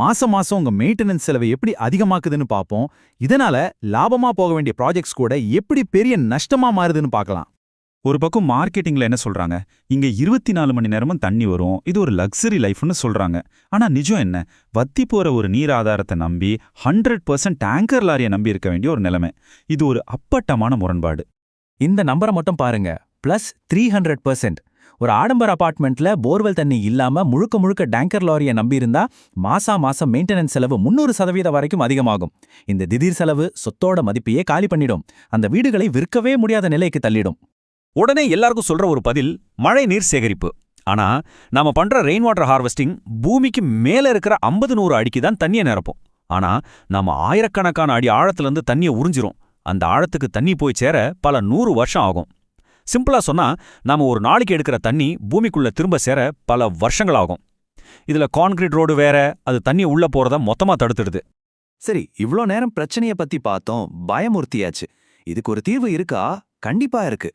மாசம் மாசம் உங்க மெயின்டெனன்ஸ் செலவை எப்படி அதிகமாக்குதுன்னு பார்ப்போம். இதனால லாபமா போக வேண்டிய ப்ராஜெக்ட்ஸ் கூட எப்படி பெரிய நஷ்டமா மாறுதுன்னு பார்க்கலாம். ஒரு பக்கம் மார்க்கெட்டிங்ல என்ன சொல்றாங்க, இங்க 24 மணி நேரமும் தண்ணி வரும், இது ஒரு லக்ஸரி லைஃப்னு சொல்றாங்க. ஆனா நிஜம் என்ன? வத்தி போற ஒரு நீர் ஆதாரத்தை நம்பி 100% டேங்கர் லாரியை நம்பி இருக்க வேண்டிய ஒரு நிலைமை. இது ஒரு அப்பட்டமான முரண்பாடு. இந்த நம்பரை மட்டும் பாருங்க, பிளஸ் 300%. ஒரு ஆடம்பர அபார்ட்மெண்ட்ல போர்வெல் தண்ணி இல்லாம முழுக்க முழுக்க டேங்கர் லாரியை நம்பியிருந்தா மாசம் மெயின்டெனன்ஸ் செலவு 300% வரைக்கும் அதிகமாகும். இந்த திடீர் செலவு சொத்தோட மதிப்பையே காலி பண்ணிடும். அந்த வீடுகளை விற்கவே முடியாத நிலைக்கு தள்ளிடும். உடனே எல்லாருக்கும் சொல்ற ஒரு பதில் மழை நீர் சேகரிப்பு. ஆனா நாம பண்ற ரெயின் வாட்டர் ஹார்வெஸ்டிங் பூமிக்கு மேல இருக்கிற 50-100 அடிக்கு தான் தண்ணியை நிரப்பும். ஆனா நாம ஆயிரக்கணக்கான அடி ஆழத்துல இருந்து தண்ணியை உறிஞ்சிரும். அந்த ஆழத்துக்கு தண்ணி போய் சேர பல 100 வருஷம் ஆகும். சிம்பிளா சொன்னா, நாம ஒரு நாளைக்கு எடுக்கிற தண்ணி பூமிக்குள்ள திரும்ப சேர பல வருஷங்கள் ஆகும். இதுல கான்கிரீட் ரோடு வேற, அது தண்ணி உள்ள போறத மொத்தமா தடுத்துடுது. சரி, இவ்ளோ நேரம் பிரச்சனைய பத்தி பார்த்தோம், பயமுறுத்தியாச்சு. இதுக்கு ஒரு தீர்வு இருக்கா? கண்டிப்பா இருக்கு.